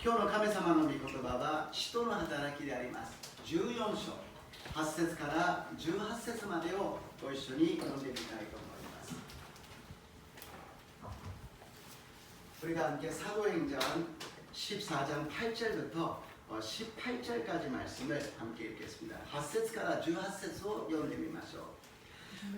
今日の神様の御言葉は使徒の働きであります。14章8節から18節までをご一緒に読んでみたいと思います。 우리가 함께 사도행전 14장 8절부터 18절까지 말씀을 함께 읽겠습니다. 8節から 18節を読んでみましょう。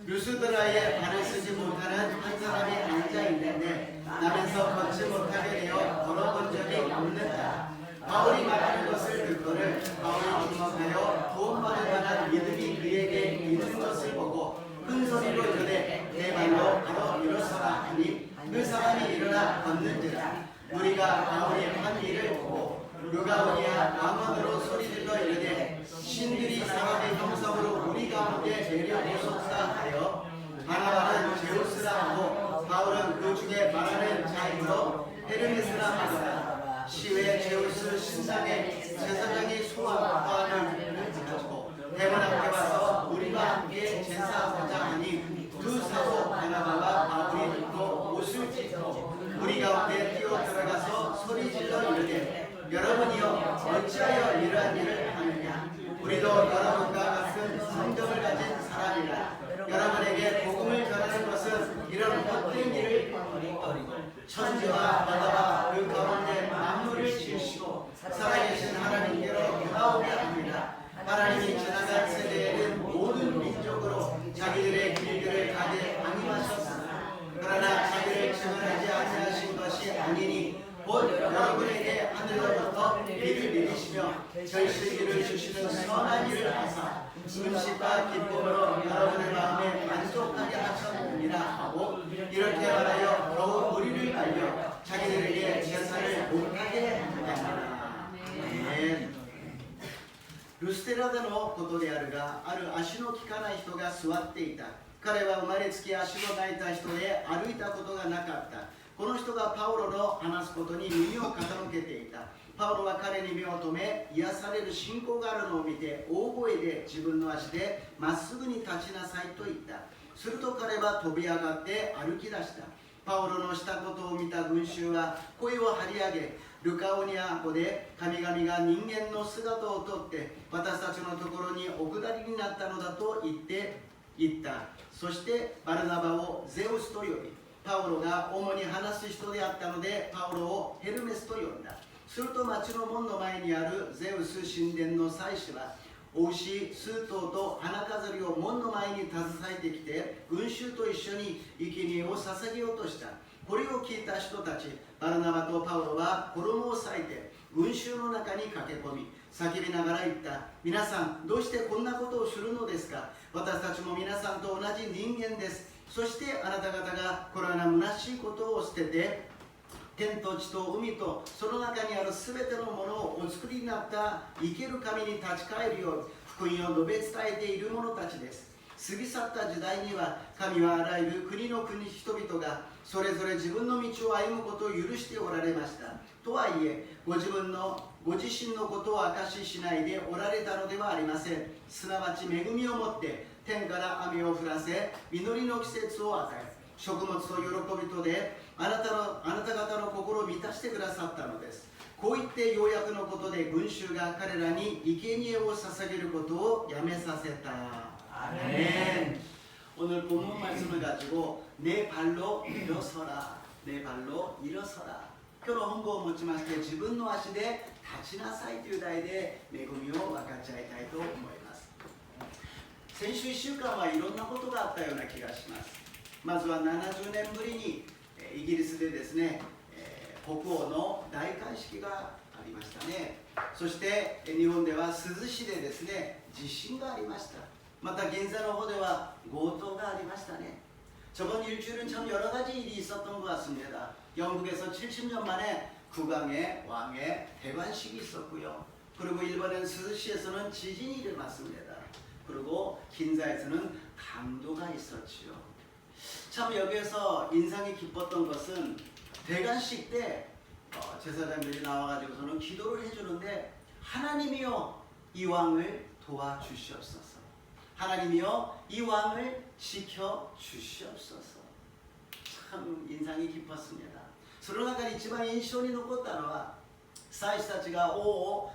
루스드라에 발을 쓰지 못하는 한 사람이 앉아있는데 남에서 걷지 못하게 되어 걸어본 적이 없는 자, 바울이 말하는 것을 듣고는 바울이 주목하여 도움받을 만한 믿음이 그에게 있는 것을 보고 큰 소리로 이르되 내 발로 바로 일어서라 하니 그 사람이 일어나 걷는지라. 우리가 바울이 한 일을 보고 루가오니아 왕언으로 소리질러 이르되 신들이 사람의 형상으로 우리 가운데 내려오소서 하여 바나바는 제우스라 하고 바울은 그 중에 말하는 자이므로 헤르메스라 하더라. 시외 제우스 신상의 제사장이 소환을 가지고 대문 앞에 와서 우리와 함께 제사하고자 하니 두 사도 바나바와 바울이 또 옷을 찢고 우리 가운데 뛰어 들어가서 소리질러 이르되 여러분이여 어찌하여 이러한 일을 하느냐. 우리도 여러분과 같은 성정을 가진 사람이라. 여러분에게 복음을 전하는 것은 이런 헛된 일을 버리고 천지와 바다와 그 가운데 만물을 지으시고 살아계신 하나님께로 돌아오게 합니다. 하나님이 지나간 세대에는 모든 민족으로 자기들의 길들을 가게 안임하셨으나 그러나 자기를 증언하지 아니하신 것이 아니니 곧 여러분에게 하늘로부터 비를 내리시며 결실기를 주시는 선한 일을 하사 음식과 기쁨으로 여러분의 마음에 만족하게 하셨느니라 하고 이렇게 말하여 더욱 우리를 알려 자기들에게 제사를 못하게 하느니라. 아멘. ルステラでのことであるが、ある足の利かない人が座っていた。彼は生まれつき足のないた人で歩いたことがなかった。この人がパウロの話すことに耳を傾けていた。パウロは彼に目を留め、癒される信仰があるのを見て、大声で自分の足でまっすぐに立ちなさいと言った。すると彼は飛び上がって歩き出した。パウロのしたことを見た群衆は声を張り上げ、ルカオニア語で神々が人間の姿をとって私たちのところにお下りになったのだと言った。そしてバルナバをゼウスと呼び、パウロが主に話す人であったのでパウロをヘルメスと呼んだ。すると町の門の前にあるゼウス神殿の祭司はお牛数頭と花飾りを門の前に携えてきて群衆と一緒に生贄を捧げようとした。これを聞いた人たちバルナバとパウロは衣を裂いて群衆の中に駆け込み叫びながら言った。皆さんどうしてこんなことをするのですか。私たちも皆さんと同じ人間です。そしてあなた方がこのような虚しいことを捨てて天と地と海とその中にあるすべてのものをお作りになった生ける神に立ち返るよう福音を述べ伝えている者たちです。過ぎ去った時代には神はあらゆる国の人々がそれぞれ自分の道を歩むことを許しておられました。とはいえご自身のことを証ししないでおられたのではありません。すなわち恵みをもって天から雨を降らせ実りの季節を与え食物と喜びとであなた方の心を満たしてくださったのです。こう言ってようやくのことで群衆が彼らに生贄を捧げることをやめさせた。 아멘. 오늘 본문 말씀을 가지고 내 발로 일어서라. 내 발로 일어서라. 今日の本文をもちまして自分の足で立ちなさいという題で恵みを分かち合いたいと思います。先週1週間はいろんなことがあったような気がします。まずは70年ぶりにイギリスでですね、国王の大会式がありましたね。そして日本では珠洲市でですね、地震がありました。また銀座の方では強盗がありましたね。저번 일주일은 참 여러 가지 일이 있었던 것 같습니다. 영국에서 70년 만에 국왕의 왕의 대관식이 있었고요. 그리고 일본의 스시에서는 지진이 일어났습니다. 그리고 긴자에서는 강도가 있었지요. 참 여기에서 인상이 깊었던 것은 대관식 때 제사장들이 나와가지고서는 기도를 해주는데 하나님이여 이 왕을 도와주시옵소서. 하나님이여 이 왕을 지켜주시옵소서. 참 인상이 깊었습니다. その中で一番印象に残ったのは祭司たちが王を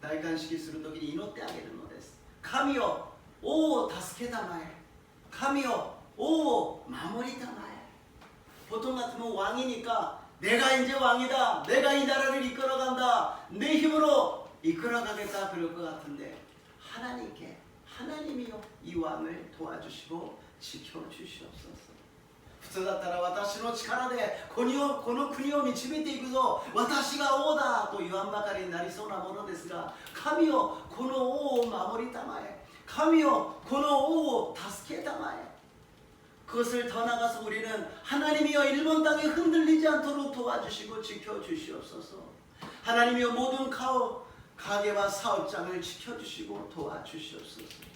大観式するときに祈ってあげるのです。神よ、王を助けたまえ。神よ、王を守りたまえ。보통 같으면 왕이니까 내가 이제 왕이다. 내가 이 나라를 이끌어간다. 내 힘으로 이끌어가겠다 그럴 것 같은데 하나님께 하나님이요 이 왕을 도와주시고 지켜주시옵소서. 普通だったら私の力でこの国を導いていくぞ、私が王だと言わんばかりになりそうなものですが、神よこの王を守りたまえ。神よこの王を助けたまえ。 그것을 더 나가서 우리는 하나님이여 일본 땅이 흔들리지 않도록 도와주시고 지켜주시옵소서. 하나님이여 모든 가게와 사업장을 지켜주시고 도와주시옵소서.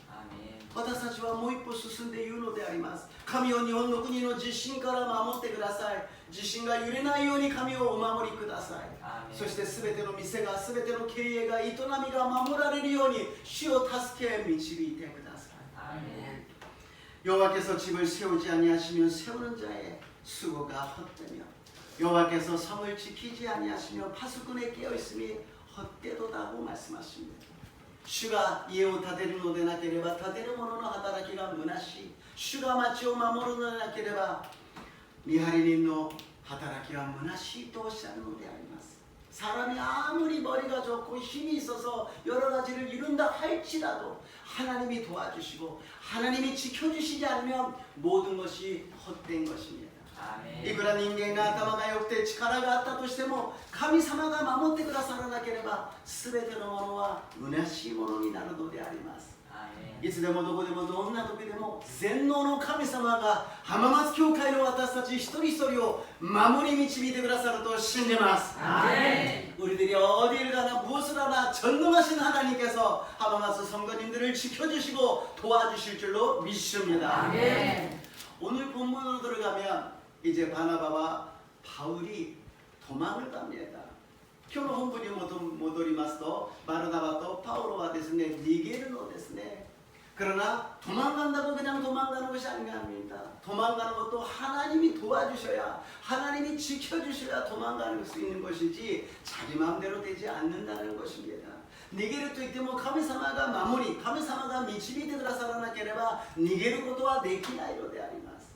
私たちはもう一歩進んでいるのであります。神よ日本の国の地震から守ってください。地震が揺れないように神をお守りください。そしてすべての店が、すべての経営が、営みが守られるように主を助け導いてください。 여호와께서 집을 세우지 아니하시면 세우는 자의 수고가 헛되며 여호와께서 성을 지키지 아니하시며 파수꾼의 깨어있음이 헛되도다고 말씀하십니다. 주가家を建てるのでなければ建てる者の働きが虚しい。主が町を守るのでなければ見張り人の働きは虚しいとおっしゃるのであります。 사람이 아무리 머리가 좋고 힘이 있어서 여러 가지를 이룬다 할지라도 하나님이 도와주시고 하나님이 지켜주시지 않으면 모든 것이 헛된 것입니다. いくら人間が頭が良くて力があったとしても神様が守ってくださらなければ全てのものは虚しいものになるのであります。 いつでもどこでもどんな時でも全能の神様が浜松教会の私たち一人一人を守り導いてくださると信じます。 우리들이 어디를 가나 무엇을 하나 전능하신 하나님께서浜松 성도님들을 지켜주시고 도와주실 줄로 믿습니다. 오늘 본문으로 들어가면 이제 바나바와 바울이 도망을 갑니다. 今日の本文に戻りますとバルナバとパウロはですね逃げるのですね。 그러나 도망간다고 그냥 도망가는 것이 아닙니다. 도망가는 것도 하나님이 도와주셔야 하나님이 지켜주셔야 도망가는 수 있는 것이지 자기 마음대로 되지 않는다는 것입니다. 逃げると言っても神様が守り神様が導いてくださらなければ逃げることはできないのであります。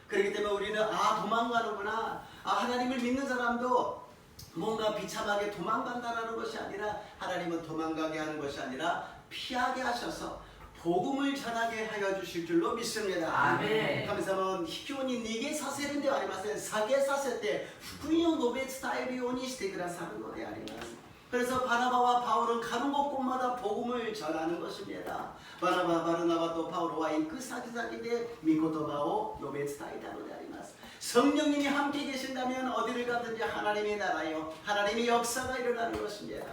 그렇기 때문에 우리는 도망가는구나. 하나님을 믿는 사람도 뭔가 비참하게 도망간다는 것이 아니라 하나님은 도망가게 하는 것이 아니라 피하게 하셔서 복음을 전하게 하여 주실 줄로 믿습니다. 아멘. 神様は秘境に逃げさせるんではありません。下げさせて福音を述べ伝えるようにしてくださるのであります。 그래서 바나바와 바울은 가는 곳곳마다 복음을 전하는 것입니다. 바나바, 바르나바 또 바울과 그 사기사기대 미고토바오 노베 스타이다로 되あります. 성령님이 함께 계신다면 어디를 가든지 하나님의 나라요 하나님의 역사가 일어나는 것입니다.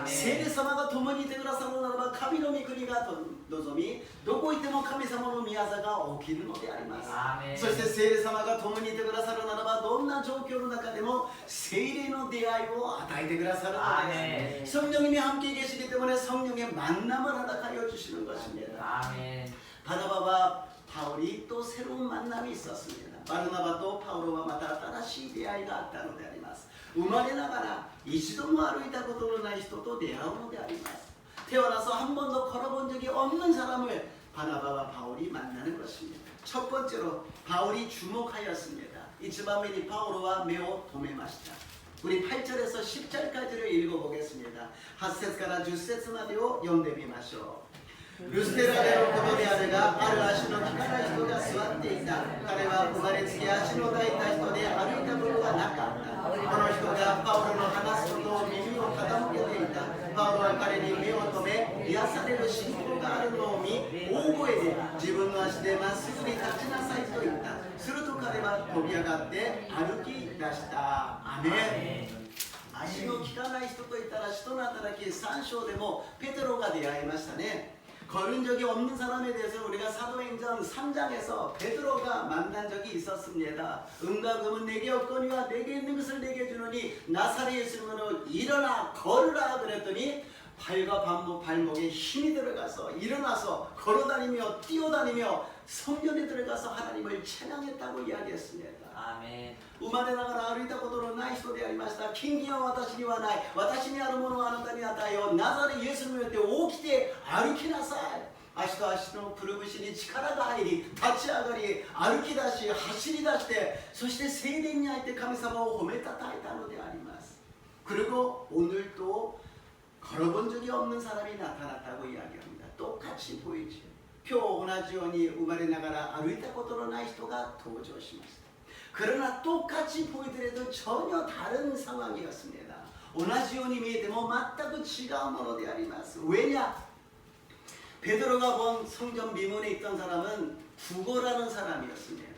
세례사마가 도모니 되그라사노 나라바 카미노미 그리가 노조미 도코 이테모 카미사마노 미야자가 오키르のであります. そして聖霊様が共にいてくださるならばどんな状況の中でも聖霊の出会いを与えてくださるのです. 성령님이 함께 계시기 때문에 성령의 만남을 허락하여 주시는 것입니다. 바나바와 바울이 또 새로운 만남이 있었습니다. 바르나바도 바울과また新しい出会いがあったのであります。生まれながら一度も歩いたことのない人と出会うのであります. 태어나서 한 번도 걸어본 적이 없는 사람을 바나바와 바울이 만나는 것입니다. 첫 번째로 바울이 주목하였습니다. 이츠바메니 바울과 메오 도메마시다. 우리 8절에서 10절까지를 읽어보겠습니다. 8節から10節までを読んでみましょう. ルステラでのことであるが、ある足の利かない人が座っていた。彼は生まれつき足の抱いた人で歩いたことがなかった。この人がパウロの話すことを耳を傾けていた。パウロは彼に目を留め、癒される信仰があるのを見、大声で自分の足でまっすぐに立ちなさいと言った。すると彼は飛び上がって歩き出した。アメン。 足の利かない人といったら使徒の働き3章でもペテロが出会いましたね. 걸은 적이 없는 사람에 대해서 우리가 사도행전 3장에서 베드로가 만난 적이 있었습니다. 은과 금은 내게 없거니와 내게 있는 것을 내게 주노니 나사렛에 있으므로 일어나 걸으라 그랬더니 발과 발목에 힘이 들어가서 일어나서 걸어다니며 뛰어다니며 성전에 들어가서 하나님을 찬양했다고 이야기했습니다. アーメン。生まれながら歩いたことのない人でありました。金銀は私にはない。私にあるものをあなたに与えよう。ナザレイエスによって起きて歩きなさい。足と足のくるぶしに力が入り、立ち上がり、歩き出し、走り出して、そして聖殿に入って神様を褒めたたえたのであります。그리고 오늘도 걸어본 적이 없는 사람이 나타났다고 이야기합니다. 똑같이 보이죠. 今日同じように生まれながら歩いたことのない人が登場しました。 그러나 똑같이 보이더라도 전혀 다른 상황이었습니다. 同じように見えても全く違うものであります。 왜냐? 베드로가 본 성전 미문에 있던 사람은 구거라는 사람이었습니다.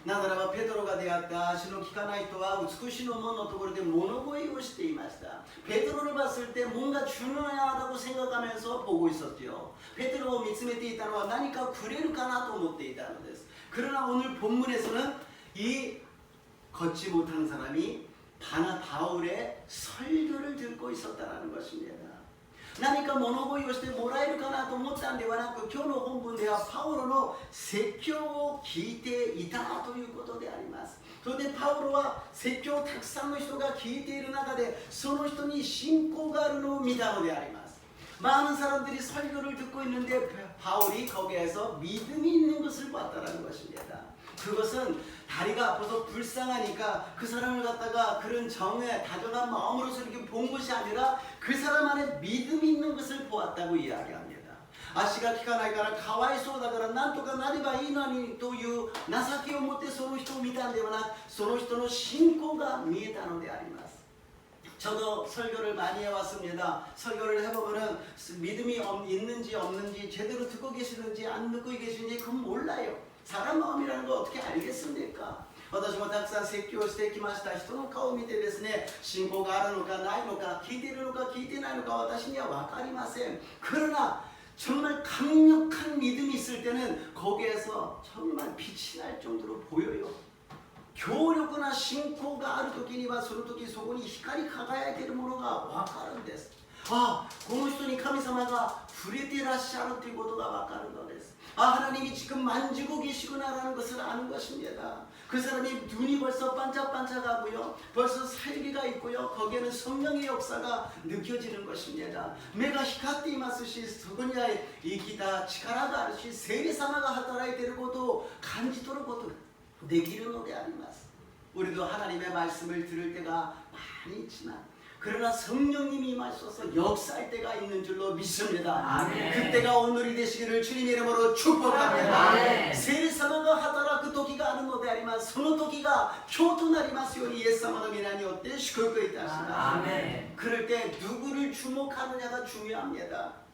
なぜならばペトロが出会った足の利かない人は美しいの門のところで物乞いをしていました。 베드로를 봤을 때 뭔가 주느냐라고 생각하면서 보고 있었죠. 베드로를 見つめていたのは何かくれるかなと思っていたのです。 그러나 오늘 본문에서는 이 걷지 못한 사람이 바울의 설교를 듣고 있었다는 것입니다. 何か物乞いをしてもらえるかなと思ったんではなく、今日の本文ではパウロの説教を聞いていたということであります。 それでパウロは説教をたくさんの人が聞いている中でその人に信仰があるのを見たのであります。 많은 사람들이 설교를 듣고 있는데 바울이 거기에서 믿음이 있는 것을 봤다는 것입니다. 그것은 다리가 아파서 불쌍하니까 그 사람을 갖다가 그런 정에 다정한 마음으로서 이렇게 본 것이 아니라 그 사람 안에 믿음이 있는 것을 보았다고 이야기합니다. 足が利かないからかわいそうだからなんとかなればいいのにという情けを持ってその人を見たんではなく、その人の信仰が見えたのであります。 저도 설교를 많이 해왔습니다. 설교를 해보면 믿음이 있는지 없는지 제대로 듣고 계시는지 안 듣고 계시는지 그건 몰라요. 사람 마음이라는 거 어떻게 알겠습니까? 私もたくさん説教をしてきました。人の顔を見てですね、信仰があるのかないのか、聞いているのか聞いてないのか私には分かりません。 그러나 정말 강력한 믿음이 있을 때는 거기에서 정말 빛이 날 정도로 보여요. 強力な信仰がある時にはその時そこに光り輝いているものが分かるんです。 아, この人に神様が触れていらっしゃるということが分かるのです。 아, 하나님이 지금 만지고 계시구나라는 것을 아는 것입니다. 그 사람이 눈이 벌써 반짝반짝하고요, 벌써 살기가 있고요, 거기에는 성령의 역사가 느껴지는 것입니다. 目が光っていますし、そこには生きた力があるし、聖霊様が働いていることを感じ取ることができるのであります。 우리도 하나님의 말씀을 들을 때가 많이 있지만 그러나 성령님이 임하셔서 역사할 때가 있는 줄로 믿습니다. 아멘. 그때가 오늘이 되시기를 주님의 이름으로 축복합니다. 아멘. 聖霊様が働く時があるのであります。その時が今日となりますようにイエス様の皆によって祝福いたします。 아멘. 그럴 때 누구를 주목하느냐가 중요합니다.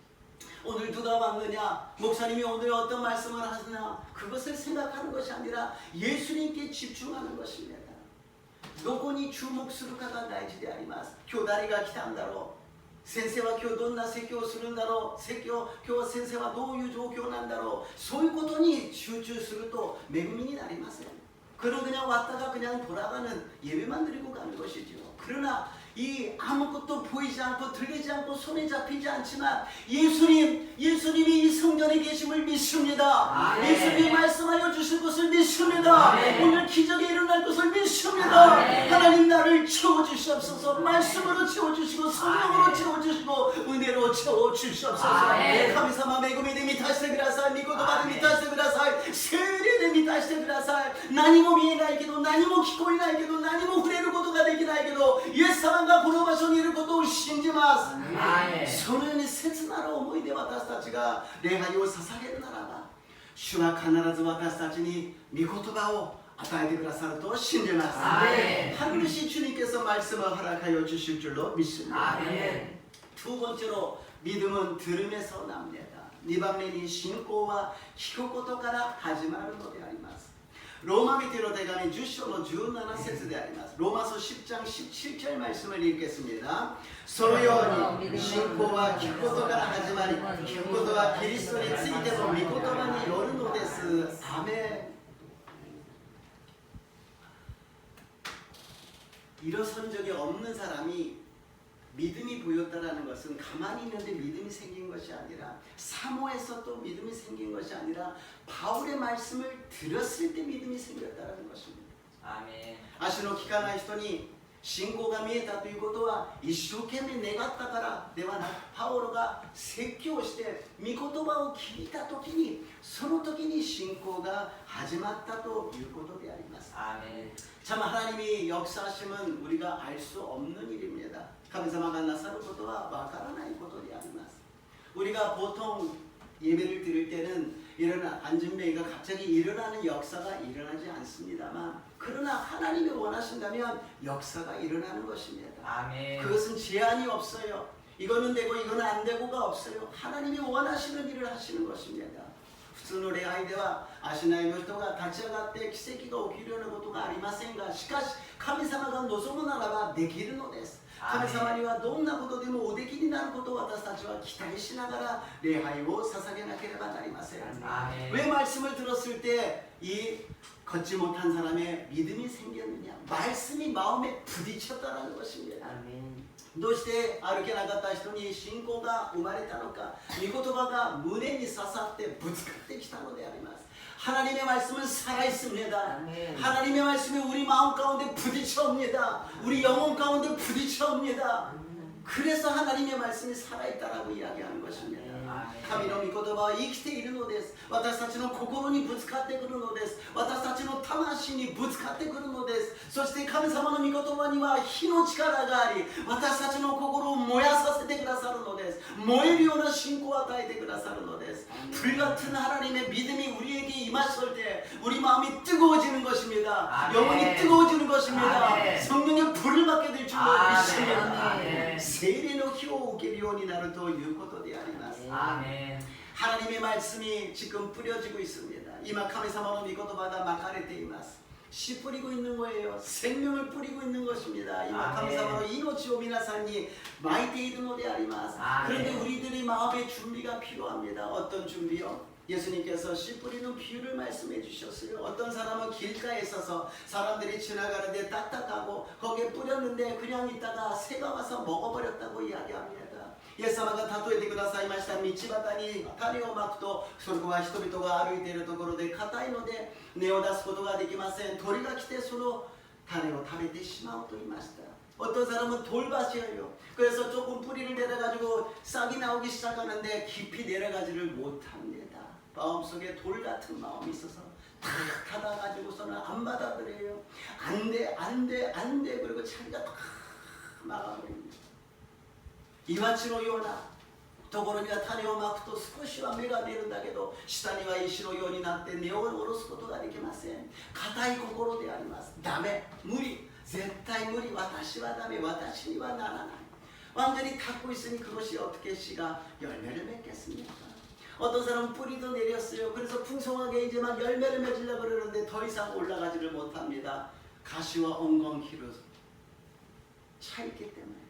오늘 누가 왔느냐, 목사님이 오늘 어떤 말씀을 하느냐, 그것을 생각하는 것이 아니라 예수님께 집중하는 것입니다. どこに注目するかが大事であります。今日誰が来たんだろう、先生は今日どんな説教をするんだろう、説教、今日は先生はどういう状況なんだろう、そういうことに集中すると恵みになりません。 그냥 왔다가 그냥 돌아가는 예배만 드리고 가는 것이죠. 그러나 이 아무것도 보이지 않고 들리지 않고 손에 잡히지 않지만 예수님이 이 성전에 계심을 믿습니다. 아멘. 예수님이 말씀하여 주실 것을 믿습니다. 아멘. 오늘 기적이 일어날 것을 믿습니다. 아멘. 하나님 나를 채워주시옵소서. 말씀으로 채워주시고 성령으로 아멘. 채워주시고 은혜로 채워주시옵소서. 아멘. 神様恵みで満たしてください。御言葉で満たしてください。聖霊で満たしてください。何も見えないけど、何も聞こえないけど、何も触れることができないけど、イエス様がこの場所にいることを信じます。そのように切なる思いで私たちが礼拝を捧げるならば、主は必ず私たちに御言葉を与えてくださると信じます。 반드시 주님께서 말씀을 허락하여 주실 줄로 믿습니다. 두 번째로 믿음은 들음에서 납니다. 2番目に信仰は聞くことから始まるのであります。 ローマ人の手紙10章の17節であります。ローマ書10장 17절 말씀을 읽겠습니다. そのように信仰は聞くことから始まり、聞くことはキリストについての御言葉によるのです。アメン。 일어선 적이 없는 사람이 믿음이 보였다라는 것은 가만히 있는데 믿음이 생긴 것이 아니라 사모해서 또 믿음이 생긴 것이 아니라 바울의 말씀을 들었을 때 믿음이 생겼다라는 것입니다. アーメ足の利かない人に信仰が見えたということは一生懸命願ったからではなく、パウロが説教して御言葉を聞いた時に、その時に信仰が始まったということであります。 아멘 참 하나님이 역사하심은 우리가 알 수 없는 일입니다. 神様がなさることはわからないことであります。 우리가 보통 예배를 드릴 때는 이런 안진뱅이가 갑자기 일어나는 역사가 일어나지 않습니다만, 그러나 하나님이 원하신다면 역사가 일어나는 것입니다. 아멘 그것은 제한이 없어요. 이거는 되고 이거는 안 되고가 없어요. 하나님이 원하시는 일을 하시는 것입니다. 普通の礼拝では足ないの人が立ち上がって奇跡が起きるようなことがありませんが、しかし神様が望むならばできるのです。神様にはどんなことでもおできになることを私たちは期待しながら礼拝を捧げなければなりません。 아멘 왜 말씀을 들었을 때 이 걷지 못한 사람의 믿음이 생겼느냐? 말씀이 마음에 부딪혔다는 것입니다. 아멘 どうして歩けなかった人に信仰が生まれたのか、御言葉が胸に刺さってぶつかってきたのであります。 하나님의 말씀은 살아있습니다. 아멘. 하나님의 말씀이 우리 마음 가운데 부딪혀옵니다. 우리 영혼 가운데 부딪혀옵니다. 그래서 하나님의 말씀이 살아있다라고 이야기하는 것입니다. 아멘. 神の御言葉は生きているのです。私たちの心にぶつかってくるのです。私たちの魂にぶつかってくるのです。そして神様の御言葉には火の力があり、私たちの心を燃やさせてくださるのです。燃えるような信仰を与えてくださるのです。 불같은 하나님의 믿음이 우리에게 임하실 때 우리 마음이 뜨거워지는 것입니다. 아멘. 영혼이 뜨거워지는 것입니다. 아멘. 성령의 불을 받게 될 줄로 믿습니다. 아멘. 聖霊の火を受けるようになるということであります。 아멘 하나님의 말씀이 지금 뿌려지고 있습니다. 이마 카미사마노 미코토바가 마카레테이마스. 씨 뿌리고 있는 거예요. 생명을 뿌리고 있는 것입니다. 이마 아멘. 카미사마노 이노치 오미나산이 마이테이드노 데 아리마스. 아멘. 그런데 우리들의 마음의 준비가 필요합니다. 어떤 준비요? 예수님께서 씨 뿌리는 비유를 말씀해 주셨어요. 어떤 사람은 길가에 있어서 사람들이 지나가는데 딱딱하고 거기에 뿌렸는데 그냥 있다가 새가 와서 먹어버렸다고 이야기합니다. イエス様が例えてくださいました。道端に種をまくと、そこは人々が歩いているところで硬いので根を出すことができません。鳥が来てその種を食べてしまうと言いました。 어떤 사람은 돌밭이에요. 그래서 조금 뿌리를 내려가지고 싹이 나오기 시작하는데 깊이 내려가지를 못합니다. 마음속에 돌 같은 마음이 있어서 탁 닫아가지고서는 안 받아들여요. 안돼 안돼 안돼. 그리고 자기가 탁 막아버립니다. 岩地のようなところには種をまくと少しは芽が出るんだけど、下には石のようになって根を下ろすことができません。硬い心であります。ダメ、無理、絶対無理、私はダメ、私にはならない。 완전히 닫고 있으니 그것이 어떻게 씨가 열매를 맺겠습니까? 어떤 사람은 뿌리도 내렸어요. 그래서 풍성하게 이제만 열매를 맺으려고 그러는데 더 이상 올라가지를 못합니다. 가시와 엉겅퀴로 차 있기 때문에.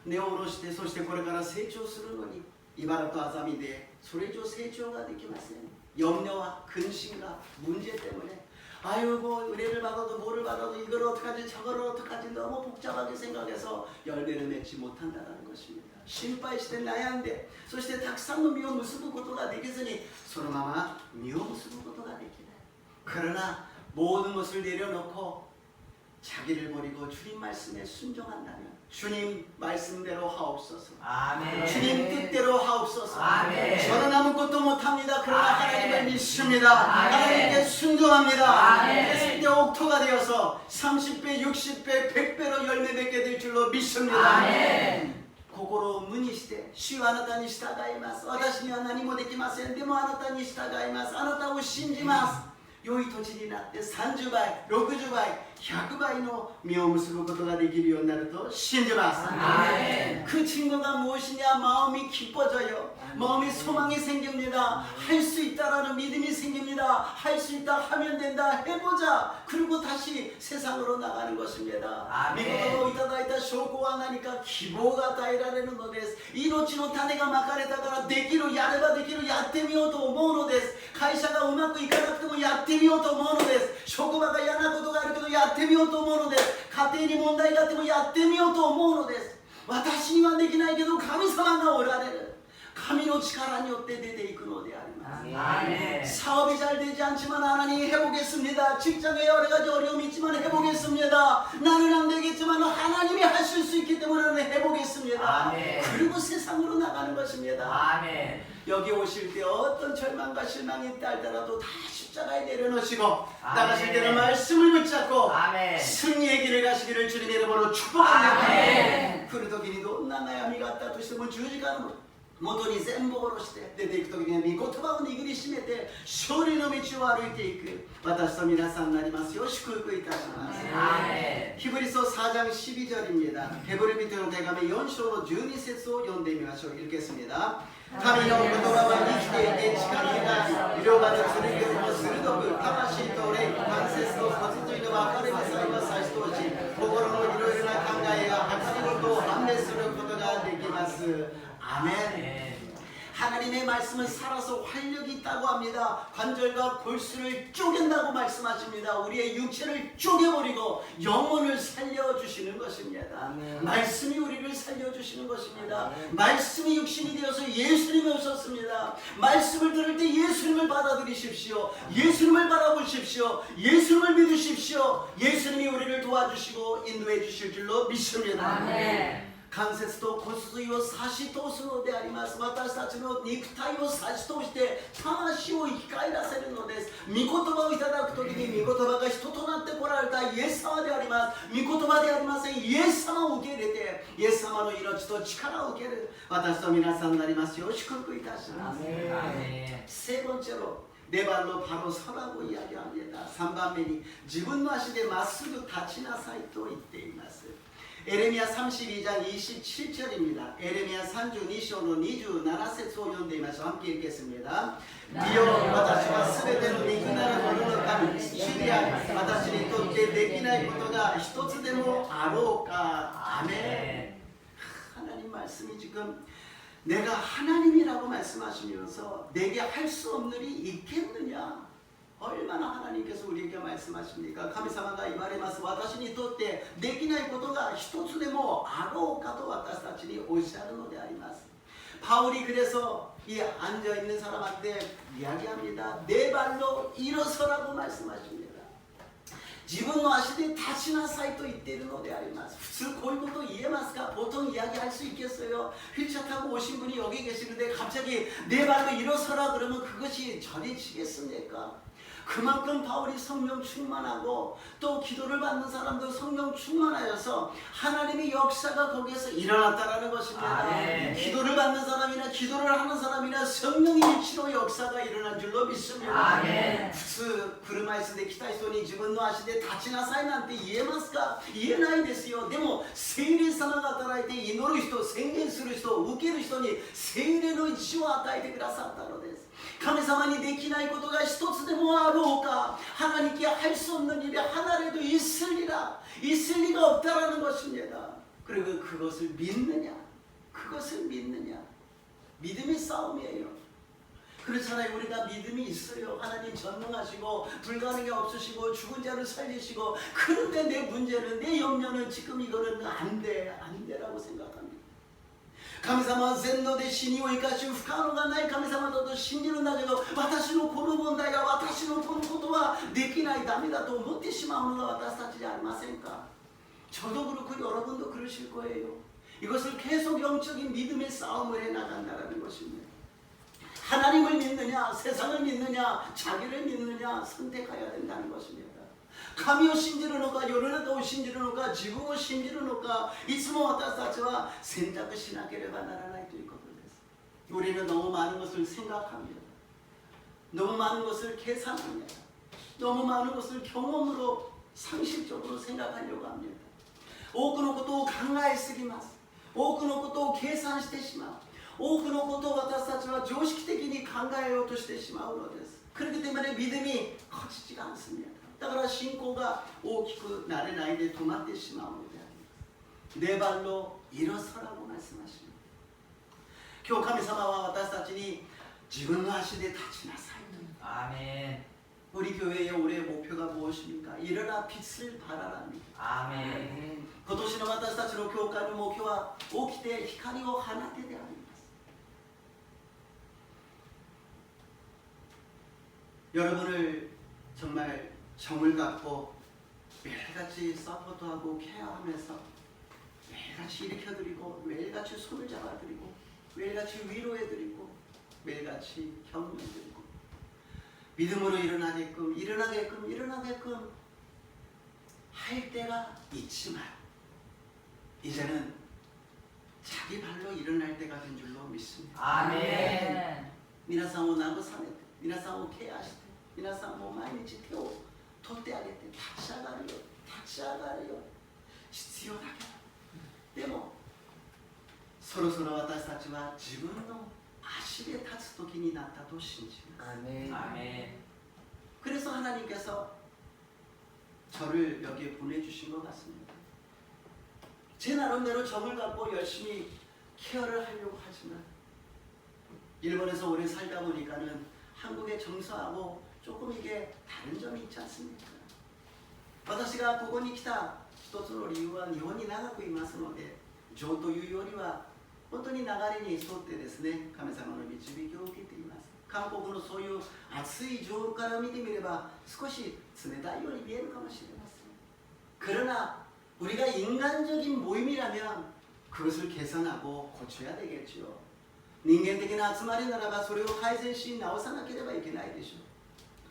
根を下ろして、そしてこれから成長するのに茨とアザミでそれ以上成長ができません。염려와 근심과 문제 때문에 아유 뭐 의뢰를 받아도 뭐를 받아도 이걸 어떡하지 저걸 어떡하지 너무 복잡하게 생각해서 열매를 맺지 못한다는 것입니다.心配して悩んで、そしてたくさんの実を結ぶことができずにそのまま実を結ぶことができない。 그러나 모든 것을 내려놓고 자기를 버리고 주님 말씀에 순종한다면 주님 말씀대로 하옵소서. 아멘 주님 뜻대로 하옵소서. 아멘. 저는 아무것도 못합니다. 그러나 아멘. 하나님을 믿습니다. 아멘. 하나님께 순종합니다. 아멘. 그랬을 때 옥토가 되어서 30배, 60배, 100배로 열매 맺게 될 줄로 믿습니다. 아멘 心を無にして主はあなたに従います。私には何もできません。でもあなたに従います。あなたを信じます。良い土地になって30倍、60倍、100倍の実を結ぶことができるようになると信じます。 아멘 그 증거가 무엇이냐? 마음이 기뻐져요. 마음이 소망이 생깁니다. 할 수 있다라는 믿음이 생깁니다. 할 수 있다 하면 된다. 해보자. 그리고 다시 세상으로 나가는 것입니다. 아멘. 御言葉をいただいた証拠は何か希望が与えられるのです。命の種がまかれたからできる、やればできる、やってみようと思うのです。会社がうまくいかなくてもやってみようと思うのです。職場が嫌なことがあるけどやってみようと思うのです。家庭に問題があってもやってみようと思うのです。私にはできないけど神様がおられる。神の力によって出ていくのであります。 아멘. 사업이 잘 되지 않지만 하나님이 해보겠습니다. 직장에 여러 가지 어려움이 있지만 해보겠습니다. 나는 안 되겠지만 하나님이 하실 수 있기 때문에 나는 해보겠습니다. 아멘. 그리고 세상으로 나가는 것입니다. 아멘. 여기 오실 때 어떤 절망과 실망이 있다 할지라도 다 십자가에 내려놓으시고 나가실 아멘. 때는 말씀을 붙잡고 아멘. 승리의 길을 가시기를 주님의 이름으로 축복합니다. 아멘. 来る時にどんな悩みがあったとしても十字架の元に全部下ろして出ていく時には御言葉を握りしめて勝利の道を歩いていく私と皆さんになりますよ。祝福いたします。 아멘. 히브리서 4장 12절입니다. 헤브리비트로 대감의 4章の 12節を読んでみましょう。 읽겠습니다. 神の言葉は生きていて力があり、両刃の剣よりも鋭く、魂と霊、関節と骨髄の分かれ目さえは差し通し、心のいろいろな考えや計りごとを判別することができます。アメン。 하나님의 말씀은 살아서 활력이 있다고 합니다. 관절과 골수를 쪼갠다고 말씀하십니다. 우리의 육체를 쪼개버리고 영혼을 살려주시는 것입니다. 아멘. 말씀이 우리를 살려주시는 것입니다. 말씀이 육신이 되어서 예수님이 오셨습니다. 말씀을 들을 때 예수님을 받아들이십시오. 예수님을 바라보십시오. 예수님을 믿으십시오. 예수님이 우리를 도와주시고 인도해 주실 줄로 믿습니다. 아멘. 関節と骨髄を差し通すのであります。私たちの肉体を差し通して魂を生き返らせるのです。御言葉をいただくときに御言葉が人となってこられたイエス様であります。御言葉でありません。イエス様を受け入れてイエス様の命と力を受ける私と皆さんになりますよう祝福いたします。 아멘. 세 번째로 내 발로 바로 서라고 이야기합니다. 3番目に自分の足でまっすぐ立ちなさいと言っています。 에레미야 32장 27절입니다. 에레미야 32章の 27節を読んでみましょう。 함께 읽겠습니다. 見よ私はすべての肉なるものの神主であり私にとってできないことが一つでもあろうか。 아멘. 하나님 말씀이 지금 내가 하나님이라고 말씀하시면서 내게 할 수 없는 일이 있겠느냐? 얼마나 하나님께서 우리에게 말씀하십니까? 神様が言われます。私にとってできないことが一つでもあろうかと私たちにおっしゃるのであります。 바울이 그래서 이 앉아있는 사람한테 이야기합니다. 내 발로 일어서라고 말씀하십니다. 自分の足で立ちなさいと言っているのであります。普通こういうことを言えますか? 보통 이야기할 수 있겠어요? 휠체어 타고 오신 분이 여기 계시는데 갑자기 내 발로 일어서라 그러면 그것이 전해지겠습니까? 그만큼 바울이 성령 충만하고 또 기도를 받는 사람도 성령 충만하여서 하나님의 역사가 거기에서 일어났다라는 것입니다. 아멘. 기도를 받는 사람이나 기도를 하는 사람이나 성령의 일치로 역사가 일어난 줄로 믿습니다. 아멘. 普通車椅子で来た人に自分の足で立ちなさいなんて言えますか? 言えないですよ。でも聖霊様が働いて祈る人、宣言する人、受ける人に聖霊の意志を与えてくださったのです。 神様にできないことが一つでもあろうか. 하나님께 할 수 없는 일이 하나라도 있으리라. 있을 리가 없다라는 것입니다. 그리고 그것을 믿느냐? 그것을 믿느냐? 믿음의 싸움이에요. 그렇잖아요. 우리가 믿음이 있어요. 하나님 전능하시고 불가능이 없으시고 죽은 자를 살리시고 그런데 내 문제는 내 염려는 지금 이거는 안 돼라고 생각합니다. 神様は全能で死にを生かし不可能がない神様だと信じるんだけど私のこの問題や私のこのことはできないダメだと思ってしまうのが私たちじゃありませんか? 저도 그렇고 여러분도 그러실 거예요. 이것을 계속 영적인 믿음의 싸움을 해나간다는 것입니다. 하나님을 믿느냐 세상을 믿느냐 자기를 믿느냐 선택해야 된다는 것입니다. 神を信じるのか世の中を信じるのか自分を信じるのかいつも私たちは選択しなければならないということです。 우리는 너무 많은 것을 생각합니다. 너무 많은 것을 계산합니다. 너무 많은 것을 경험으로 상식적으로 생각하려고 합니다. 多くのことを考えすぎます。多くのことを計算してしまう。多くのことを私たちは常識的に考えようとしてしまうのです。 그렇기 때문에 믿음이 커지지가 않습니다. だから信仰が大きくなれないで止まってしまうのであります。내 발로 일어서라고 말씀하십니다. 今日神様は私たちに自分の足で立ちなさいと。 아멘. 우리 교회의 올해의 목표가 무엇입니까? 일어나 빛을 발하랍니다. 아멘. 今年の私たちの教会の目標は起きて光を放てであります。 여러분을 정말 정을 갖고 매일같이 서포트하고 케어하면서 매일같이 일으켜드리고 매일같이 손을 잡아드리고 매일같이 위로해드리고 매일같이 격려해드리고 믿음으로 일어나게끔 할 때가 있지만 이제는 자기 발로 일어날 때가 된 줄로 믿습니다. 아멘. 皆さんを慰めて、皆さんをケアして、皆さんを毎日手を取ってあげて、立ち上がるよ、立ち上がるよ、必要だけど。でも、そろそろ私たちは自分の足で立つ時になったと信じます。 아멘. 아멘. 그래서 하나님께서 저를 여기에 보내주신 것 같습니다. 제 나름대로 정을 갖고 열심히 케어를 하려고 하지만 일본에서 오래 살다 보니까는 한국의 정서하고 조금 이게 다른 점이 있지 않습니까? 私がここに来た一つの理由は日本に長くいますので、情というよりは本当に流れに沿ってですね、神様の導きを受けています。韓国のそういう熱い情から見てみれば少し冷たいように見えるかもしれません。 그러나 우리가 인간적인 모임이라면 그것을 개선하고 고쳐야 되겠죠. 人間的な集まりならばそれを改善し直さなければいけないでしょう。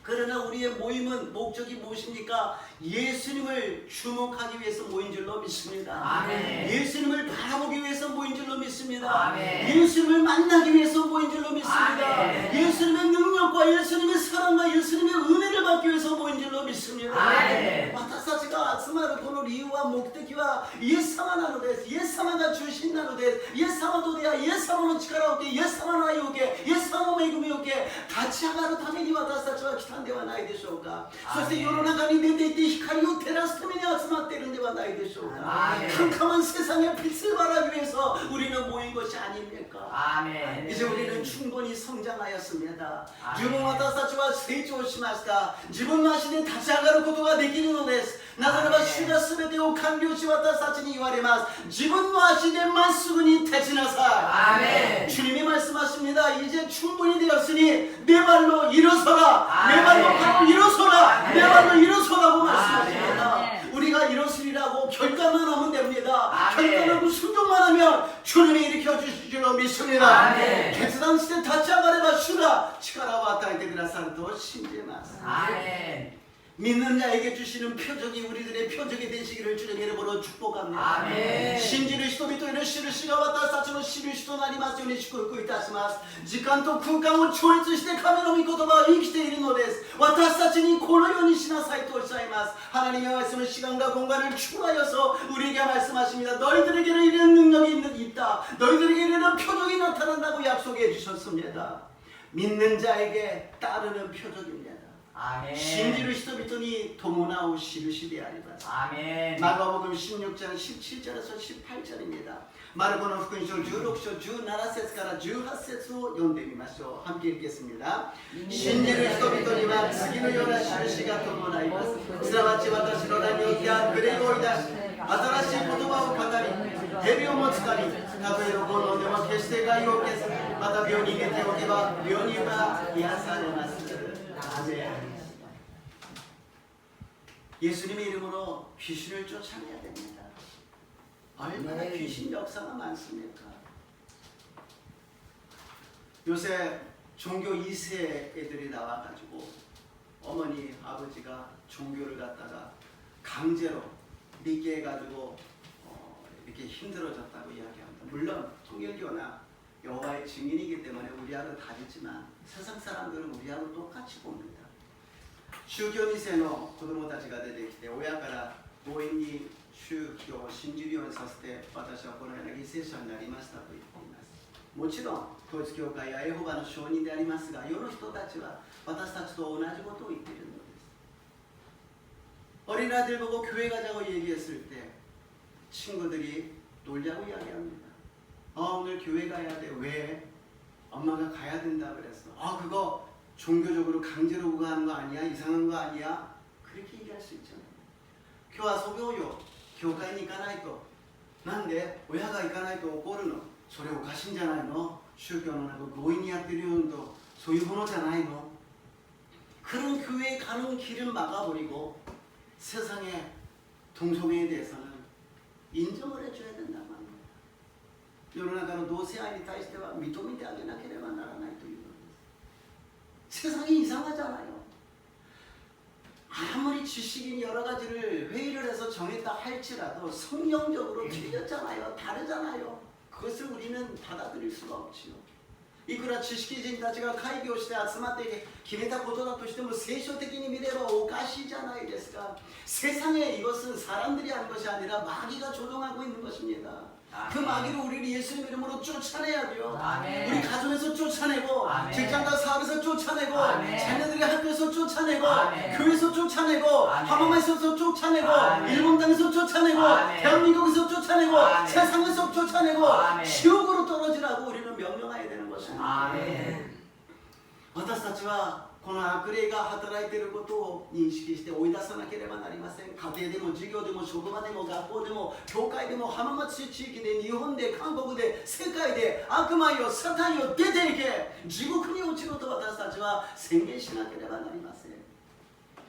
그러나 우리의 모임은 목적이 무엇입니까? 예수님을 주목하기 위해서 모인 줄로 믿습니다. 아멘. 예수님을 바라보기 위해서 모인 줄로 믿습니다. 아멘. 예수님을 만나기 위해서 모인 줄로 믿습니다. 아멘. 예수님의 능력과 예수님의 사랑과 예수님의 은혜를 받기 위해서 모인 줄로 믿습니다. 아멘. 私たちが集まるこの理由は目的はイエス様なのです。イエス様が中心なのです。イエス様と出会い、イエス様の力を受け、イエス様の愛を受け、イエス様の恵みを受け、立ち上がるために私たちは来たんではないでしょうか。そして世の中に出ていって光を照らすために集まっているんではないでしょうか。 캄캄한 세상에 빛을 발하기 위해서 우리는 모인 것이 아닙니까? 아멘. 이제 우리는 충분히 성장하였습니다. 아멘. 十分私たちは成長しました。自分の足で立ち上がることができるのです。なぜならば主が全てを完了し私たちに言われます。自分の足でまっすぐに立ちなさい。 아멘. 주님이 말씀하십니다. 이제 충분히 되었으니 내 발로 일어서라. 내 발로 바로 일어서라. 내 발로 일어서라고 말씀하십니다. 우리가 일어서리라고 결단만 하면 됩니다. 결단하고 순종만 하면 주님이 일으켜 주실 줄로 믿습니다. 결단して立ち上がれば主が力を与えてくださると信じます。 아멘. 믿는 자에게 주시는 표적이 우리들의 표적이 되시기를 주님의 이름으로 축복합니다. 아멘. 信じる人々への印が私たちの印となりますように祝福いたします。時間と空間を超越して神の御言葉は生きているのです。私たちにこのようにしなさいとおっしゃいます。 하나님의 말씀은 시간과 공간을 추구하여서 우리에게 말씀하십니다. 너희들에게는 이런 능력이 있다. 너희들에게 이런 표적이 나타난다고 약속해 주셨습니다. 믿는 자에게 따르는 표적입니다. 아멘. 信じる人々に伴う印であります。 아멘. 마가복음 16장 17절에서 18절입니다. 마르코는福音書 16章 17節から18節を読んでみましょう。 함께 읽겠습니다. 信じる人々には次のような印が伴います。すなわち私の名によって霊を追い出し、新しい言葉を語り、蛇を持つかに、たとえの煩悩でも決して害を消す。また病人に手を置けば病人は癒されます。 아멘. 예수님의 이름으로 귀신을 쫓아내야 됩니다. 얼마나 귀신 역사가 많습니까? 요새 종교 2세 애들이 나와가지고 어머니, 아버지가 종교를 갖다가 강제로 믿게 해가지고 이렇게 힘들어졌다고 이야기합니다. 물론 통일교나 여호와의 증인이기 때문에 우리하고 다르지만 세상 사람들은 우리하고 똑같이 봅니다. 宗教2世の子供たちが出てきて親から強引に宗教を信じるようにさせて私はこのような犠牲者になりましたと言っています。もちろん統一教会やエホバの証人でありますが世の人たちは私たちと同じことを言っているのです。 어린아이들 보고 교회 가자고 얘기했을 때 친구들이 놀자고 이야기합니다. 오늘 교회 가야 돼. 왜? 엄마가 가야 된다 그랬어. 그거 종교적으로 강제로 가는 거 아니야? 이상한 거 아니야? 그렇게 얘기할 수 있잖아요. 교화 소교요. 교회에 行かないと。なんで親が行かないと怒るの？それおかしいんじゃないの？宗教の中強引にやってるようなそういうものじゃないの？ 그런 교회에 가는 길을 막아버리고 세상의 동성애에 대해서는 인정을 해줘야 된단 말이에요. 世の中の同性愛に対しては認めてあげなければならないというのです。 세상이 이상하잖아요. 아무리 지식인 여러 가지를 회의를 해서 정했다 할지라도 성경적으로 틀렸잖아요. 다르잖아요. 그것을 우리는 받아들일 수가 없지요. いくら知識人たちが会議をして集まって決めたことだとしても聖書的に見ればおかしいじゃないですか。 세상에 이것은 사람들이 하는 것이 아니라 마귀가 조종하고 있는 것입니다. 그 마귀를 우리를 예수님 이름으로 쫓아내야 돼요. 아멘. 우리 가정에서 쫓아내고 아멘. 직장과 사업에서 쫓아내고 아멘. 자녀들의 학교에서 쫓아내고 아멘. 교회에서 쫓아내고 아멘. 하마마에서 쫓아내고 아멘. 일본 땅에서 쫓아내고 아멘. 대한민국에서 쫓아내고 아멘. 세상에서 쫓아내고 아멘. 지옥으로 떨어지라고 우리는 명령해야 되는 것입니다. 아멘. 私たちはこの悪霊が働いていることを認識して追い出さなければなりません。家庭でも授業でも職場でも学校でも教会でも浜松市地域で日本で韓国で世界で悪魔よサタンよ出ていけ地獄に落ちろと私たちは宣言しなければなりません。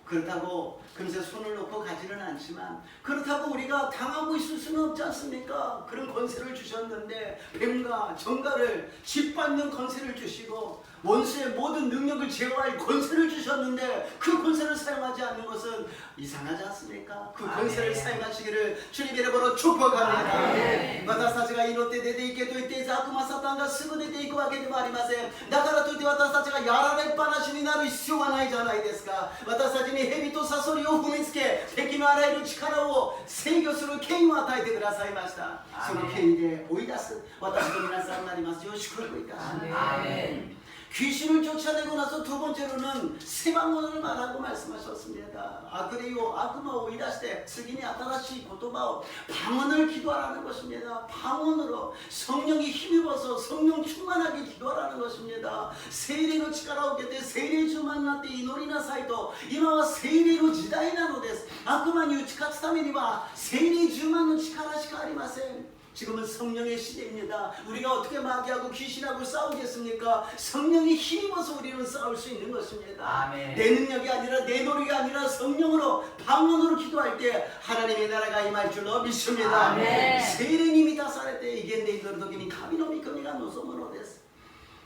그렇다고 금세 손을 놓고 가지는 않지만 그렇다고 우리가 당하고 있을 수는 없지 않습니까? 그런 권세를 주셨는데 뱀과 정갈을 짓밟는 권세를 주시고 원수의 모든 능력을 제어할 권세를 주셨는데 그 권세를 사용하지 않는 것은 이상하지 않습니까? 그 권세를 사용하시기를 주님 이름으로 축복합니다. 私たちが祈って出ていけと言って悪魔サタンがすぐ出ていくわけでもありません。だからといって私たちがやられっぱなしになる必要はないじゃないですか。私たちに蛇とサソリを踏みつけ敵のあらゆる力を制御する権威を与えてくださいました。その権威で追い出す私と皆さんになりますよう祝福いたします。 아멘. 귀신을 쫓아내고 나서 두 번째로는 새 방언을 말하고 말씀하셨습니다. 아그레요 아그마 오이다시테 스기니 아타라시 고토바오 방언을 기도하라는 것입니다. 방언으로 성령이 힘입어서 성령 충만하게 기도하라는 것입니다. 세례의 力を受けて聖霊充満になって祈りなさいと今は聖霊の時代なのです。悪魔に打ち勝つためには聖霊充満の力しかありません。 지금은 성령의 시대입니다. 우리가 어떻게 마귀하고 귀신하고 싸우겠습니까? 성령이 힘입어서 우리는 싸울 수 있는 것입니다. 아멘. 내 능력이 아니라 내 노력이 아니라 성령으로 방언으로 기도할 때 하나님의 나라가 임할 줄로 믿습니다. 아멘. 세례님이 다 살할 때 이게 내 노력이 가비노미 거미가 노소모노です.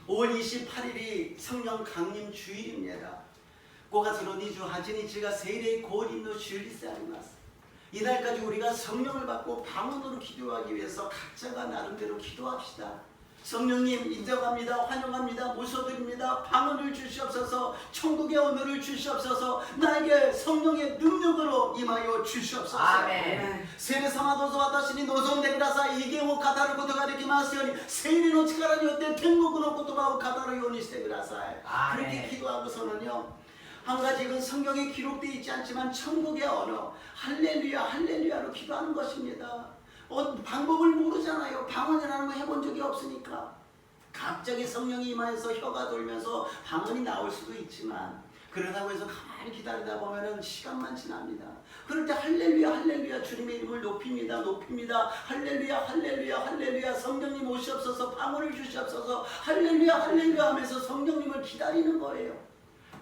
5월 28일이 성령 강림 주일입니다. 5月の28日が聖霊降臨の主日であります. 이날까지 우리가 성령을 받고 방언으로 기도하기 위해서 각자가 나름대로 기도합시다. 성령님 인정합니다. 환영합니다. 모셔드립니다. 방언을 주시옵소서. 천국의 언어를 주시옵소서. 나에게 성령의 능력으로 임하여 주시옵소서. 아멘. 聖霊様どうぞ私に望んでください。異言を語ることができますように聖霊の力によって天国の言葉を語るようにしてください。 아멘. 그렇게 기도하고서는요. 한 가지는 성경에 기록되어 있지 않지만 천국의 언어 할렐루야 할렐루야로 기도하는 것입니다. 방법을 모르잖아요. 방언이라는 거 해본 적이 없으니까. 갑자기 성령이 임하여서 혀가 돌면서 방언이 나올 수도 있지만 그러다고 해서 가만히 기다리다 보면은 시간만 지납니다. 그럴 때 할렐루야 할렐루야 주님의 이름을 높입니다. 높입니다. 할렐루야 할렐루야 할렐루야 성령님 오시옵소서 방언을 주시옵소서 할렐루야 할렐루야 하면서 성령님을 기다리는 거예요.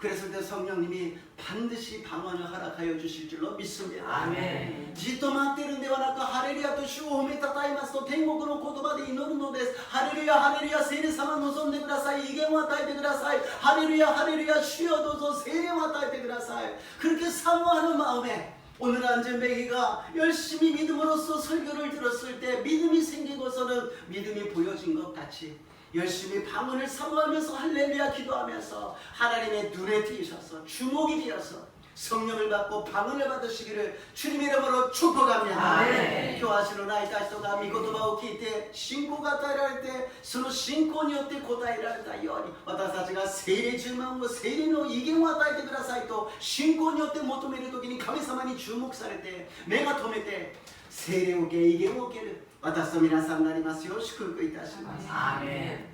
그랬을 때 성령님이 반드시 방언을 허락하여 주실 줄로 믿습니다. 아멘. じっと待っているんではなくハレルヤと主を褒めたたえますと天国の言葉で祈るのです。ハレルヤハレルヤ聖霊様望んでください。異言を与えてください。ハレルヤハレルヤ主よどうぞ聖霊を与えてください。 그렇게 사모하는 마음에 오늘 안전배기가 열심히 믿음으로써 설교를 들었을 때 믿음이 생기고서는 믿음이 보여진 것 같이 열심히 방언을 사모하면서 할렐루야 기도하면서 하나님의 눈에 띄셔서 주목이 되어서 성령을 받고 방언을 받으시기를 주님 이름으로 축복합니다. 아멘. 今日足のない人が御言葉を聞いて信仰が与えられてその信仰によって答えられたように私たちが聖霊充満を聖霊の威厳を与えてくださいと信仰によって求める時に神様に注目されて目が留めて聖霊を受け威厳を受ける私と皆さんになりますよう祝福いたします。 아멘.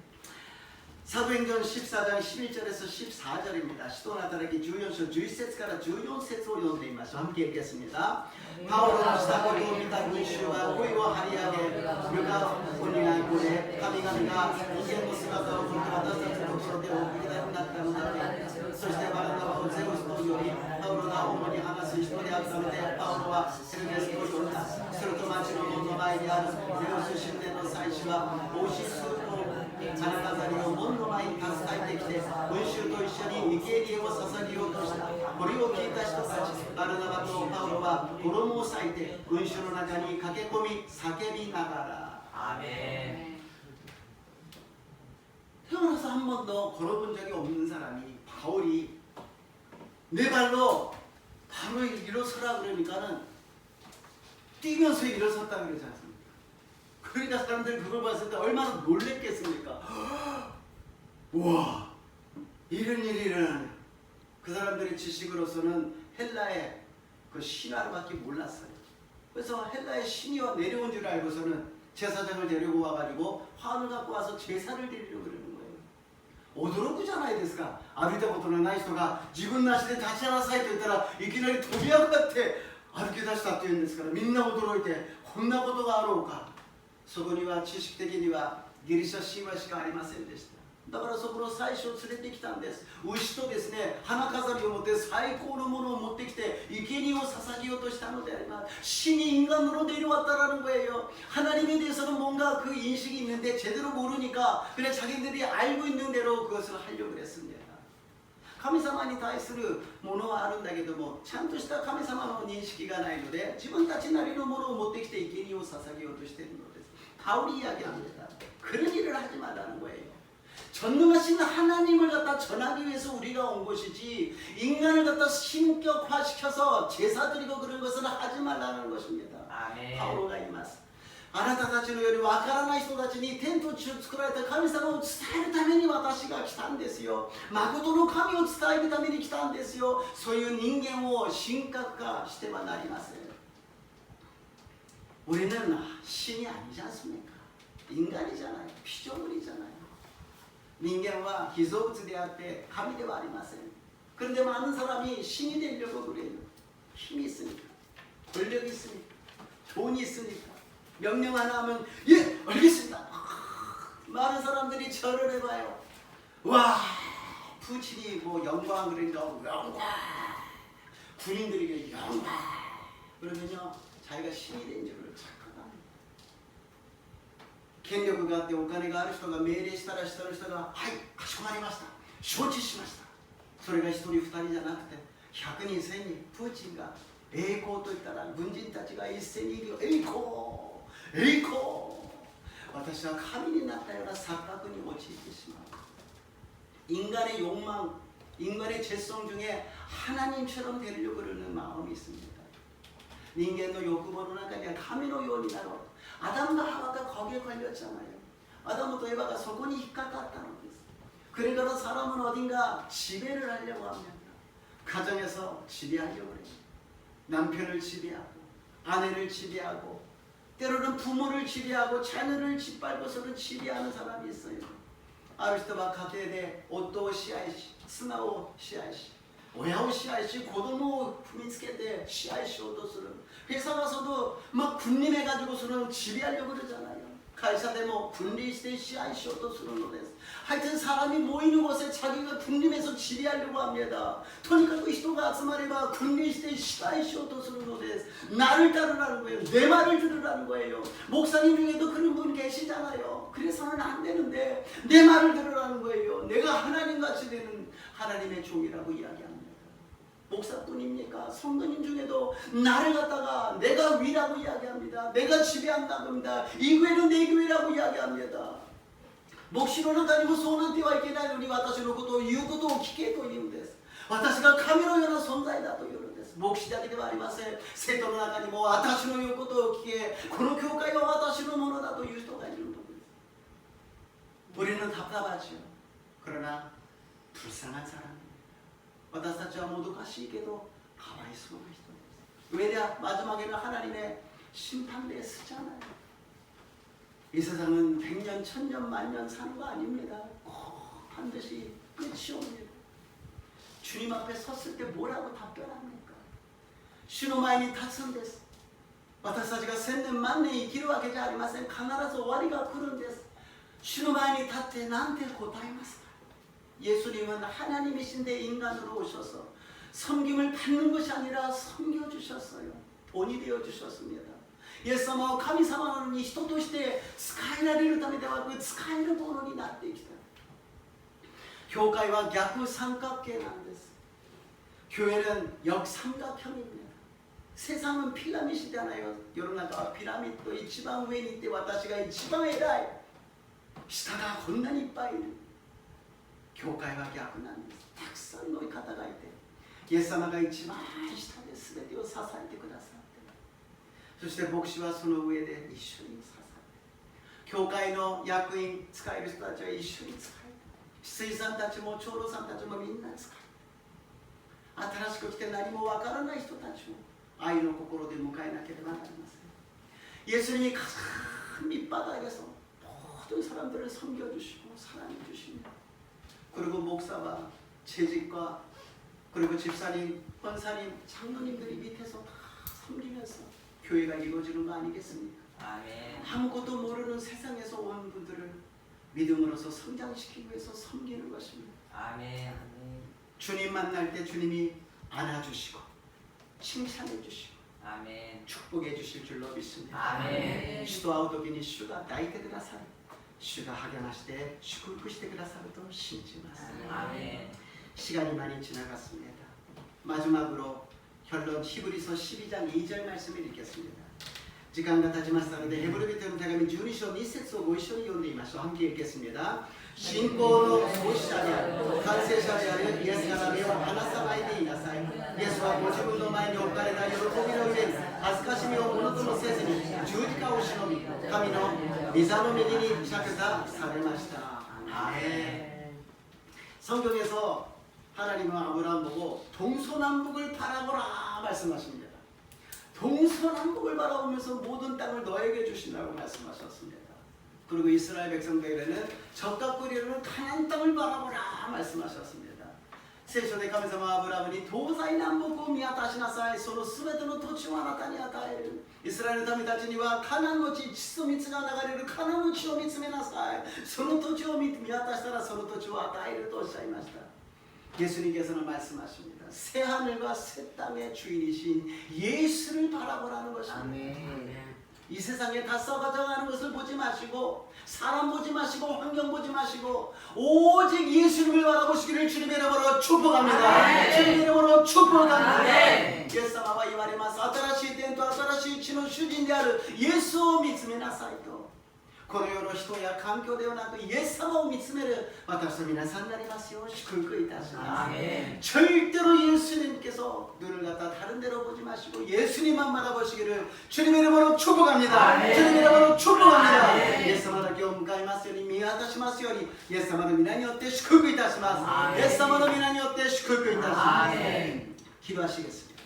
사도행전 14장 11절에서 14절입니다. 시도나타라기 14章 11節から 14節を読んでみましょう. 함께 읽겠습니다. 바울은 사도로 믿다群衆が声を張り上げ누가 온유한 곳에 神々が人間の姿を持って私たちのところでお送りになったのだね。そしてバラナバをゼウスとよりパウロが主に話す人であったので、パウロはヘルメスと呼んだ。すると町の門の前にあるゼウス神殿の祭司はおいしいスープを花飾りを門の前に携えてきて、群衆と一緒に生贄を捧げようとした。これを聞いた人たち、バルナバとパウロは衣を裂いて群衆の中に駆け込み叫びながら 아멘. 태어나서 한 번도 걸어본 적이 없는 사람이 바울이 내 발로 바로 일어서라 그러니까는 뛰면서 일어섰다 그러지 않습니까? 그러니까 사람들이 그걸 봤을 때 얼마나 놀랬겠습니까? 우와, 이런 일이 일어나네. 그 사람들의 지식으로서는 헬라의 그 신화밖에 몰랐어요. 그래서 헬라의 신이와 내려온 줄 알고서는 제사장을 데리고 와가지고 화환을 갖고 와서 제사를 드리려고 그러는 거예요.驚くじゃないですか。歩いたことのない人が自分の足で立ちなさいと言ったらいきなり飛び上がって歩き出したっていうんですから、みんな驚いて、こんなことがあろうか。そこには知識的にはギリシャ神話しかありませんでした。だからそこの祭司を連れてきたんです。牛とですね、花飾りを持って最高のものを持ってきて生贄を捧げようとしたのであります。신이 인간으로 내려왔다라는 거예요. 하나님에 대해서는 뭔가 그 인식이 있는데 제대로 모르니까 그냥 자기들이 알고 있는 대로 그것을 하려고 했습니다. 神様に対するものはあるんだけども、ちゃんとした神様の認識がないので、自分たちなりのものを持ってきて生贄を捧げようとしているのです。바울이 이야기합니다. 그런 일을 하지 말라는 거예요. 전능하신 하나님을 갖다 전하기 위해서 우리가 온 것이지, 인간을 갖다 신격화시켜서 제사 드리고 그런 것은 하지 말라는 것입니다. 아멘. 바울가 이마스. あなたたちのよりわからない人たちに天と地を作られた神様を伝えるために私が来たんですよ。誠の神を伝えるために来たんですよ。そういう人間を神格化してはなりません。 우리는 신이 아니지 않습니까? 인간이잖아요. 피조물이잖아요. 인간과 기소부츠대학때 감이 되어 아리마세요. 그런데 많은 사람이 신이 되려고 그래요. 힘이 있으니까, 권력이 있으니까, 돈이 있으니까, 명령 하나 하면 예 알겠습니다. 많은 사람들이 절을 해봐요. 와, 푸틴이 뭐 영광 그러니까 영광, 군인들이 영광 그러면요 자기가 신이 된 줄을 착각합니다. 権力があってお金がある人が命令したら下の人がはいかしこまりました承知しました。それが1人2人じゃなくて100人1000人、プーチンが栄光といったら軍人たちが一斉に栄光栄光、私は神になったような錯覚に陥ってしまう。 인간의 욕망, 인간의 죄성 중에 하나님처럼 되려고 그러는 마음이 있습니다. 人間の欲望の中には神のようになろう。アダムとハワが거기에 걸렸잖아요. 아담과 에바가 そこに引っかかったのです。 그러니까 사람은 어딘가 지배를 하려고 합니다. 가정에서 지배하려고 해요. 남편을 지배하고 아내를 지배하고 때로는 부모를 지배하고 자녀를 짓밟고서는 지배하는 사람이 있어요. ある人は家庭で夫を支配し、妻を支配し、親を支配し、子供を踏みつけて支配しようとする。 회사 가서도 막 군림해가지고서는 지배하려고 그러잖아요. 会社でも分離して支配しようとするのです。 하여튼 사람이 모이는 곳에 자기가 군림해서 지배하려고 합니다. とにかく人が集まれば分離して支配しようとするのです。 나를 따르라는 거예요. 내 말을 들으라는 거예요. 목사님 중에도 그런 분 계시잖아요. 그래서는 안 되는데 내 말을 들으라는 거예요. 내가 하나님같이 되는 하나님의 종이라고 이야기합니다. 목사뿐입니까? 성도님 중에도 나를 갖다가 내가 위라고 이야기합니다. 내가 지배한다고 합니다. 이 교회는 내 교회라고 이야기합니다. 牧師の中にもそうなってはいけないのに私のことを言うことを聞けと言うんです。私が神のような存在だと言うのです。牧師だけではありません。生徒の中にも私の言うことを聞け、この教会は私のものだという人がいるのです。 우리는 답답하죠. 그러나 불쌍한 사람입니다. 私たちはもどかしいけどかわいそうな人です。 왜냐? 마지막에는 하나님의 심판대에 서잖아요. 이 세상은 100년, 1000년, 만년 사는 거 아닙니다. 꼭 반드시 끝이 옵니다. 주님 앞에 섰을 때 뭐라고 답변합니까? 主の前に立つんです。 私たちが1000年万年生きるわけじゃありません。必ず終わりが来るんです。主の前に立って何て答えますか? 예수님은 하나님이신데 인간으로 오셔서 섬김을 받는 것이 아니라 섬겨주셨어요. 돈이 되어주셨습니다. イエス様は神様なのに人として使えられるためではなく使えるものになってきた。教会は逆三角形なんです。 교회는 역삼각형입니다. 세상은 피라미드잖아요. 여러분들 피라미드 이 지방 위에 있대 와타시가 이 지방에 다下が こんなにいっぱいいる. 교회와逆なんです. たくさんの方がいて イエス様が一番下で全てを支えてくださって、そして牧師はその上で一緒に支えて、教会の役員使える人たちは一緒に使えて、水産たちも長老さんたちもみんな使えて、新しく来て何もわからない人たちも愛の心で迎えなければなりません。 예수님이 가장 밑바닥에서 모든 사람들을 섬겨주시고 사랑해주십니다. 그리고 목사와 재직과 그리고 집사님, 권사님, 장로님들이 밑에서 다 섬기면서 교회가 이루어지는 거 아니겠습니까? 아멘. 아무것도 모르는 세상에서 온 분들을 믿음으로서 성장시키기 위해서 섬기는 것입니다. 아멘. 주님 만날 때 주님이 안아주시고 칭찬해 주시고 아멘. 축복해 주실 줄로 믿습니다. 아멘. 主と会う時に主が抱いてくださる、主が励まして祝福してくださると信じます。 아멘. 시간이 많이 지나갔습니다. 마지막으로 결론 히브리서 12장 2절 말씀을 읽겠습니다. 時間が経ちましたのでヘブル人への手紙12章2節をご一緒に読んでみましょう。 함께 읽겠습니다. 신고의 소시자냐 간세자냐 예수 하나님의 하나사마이데 이나사이 예수와 고집으로 많이 오가레다 요로코기로 이래 아스카시미오 모노토노 세즈니 주디카 오시노미 가미노 미사노 미니니 시작해서 사레마시다. 아멘. 성경에서 하나님은 아브라함 보고 동서남북을 바라보라 말씀하십니다. 동서남북을 바라보면서 모든 땅을 너에게 주신다고 말씀하셨습니다. 그리고 이스라엘 백성들에게는 적과 꿀이르는 가나안 땅을 바라보라 말씀하셨습니다. 聖書で神様はアブラムに東西南北を見渡しなさい。そのすべての土地をあなたに与える。イスラエルの民たちにはカナンの地、血と蜜が流れるカナンの地を見つめなさい。その土地を見渡したらその土地を与えるとおっしゃいました。 예수님께서는 말씀하십니다. 새 하늘과 새 땅의 주인이신 예수를 바라보라는 것입니다. 아멘. 이 세상에 다 썩어져가는 것을 보지 마시고 사람 보지 마시고 환경 보지 마시고 오직 예수님을 바라보시기를 주님의 이름으로 축복합니다. 주님의 이름으로 축복합니다. イエス様は言われます。新しい天と新しい地の主人であるイエスを見つめなさいと。この世の人や環境ではなくイエス様を見つめる私と皆さんになりますよう祝福いたします。 절대로 예수님께서 눈을 갖다 다른 데로 보지 마시고 예수님만 바라보시기를 주님의 이름으로 축복합니다. 주님의 이름으로 축복합니다. イエス様だけを迎えますように見渡しますようにイエス様の皆によって祝福いたします。イエス様の皆によって祝福いたします。 기도하시겠습니다.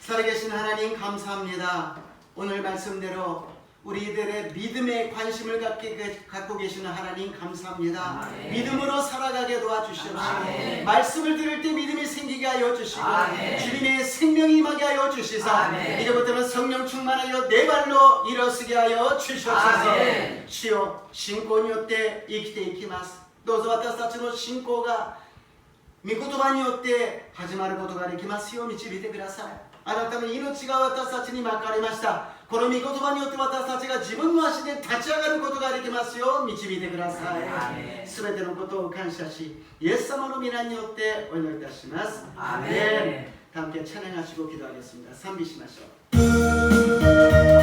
살아계신 하나님 감사합니다. 오늘 말씀대로 우리들의 믿음에 관심을 갖고 계시는 하나님 감사합니다. 아멘. 믿음으로 살아가게 도와주시옵시고 아멘. 말씀을 들을 때 믿음이 생기게 하여 주시고 아멘. 주님의 생명이 임하게 하여 주시사 이제부터는 성령 충만하여 내 발로 일어서게 하여 주시옵소서. 주여 신고によって生きていきます。どうぞ私たちの信仰が御言葉によって始まることができますよう導いてください。あなたの命が私たちに巻かれました。この御言葉によって私たちが自分の足で立ち上がることができますよう導いてください。すべてのことを感謝し、イエス様の皆によってお祈りいたします。アーメン。함께 찬양하시고 기도하겠습니다.賛美しましょう。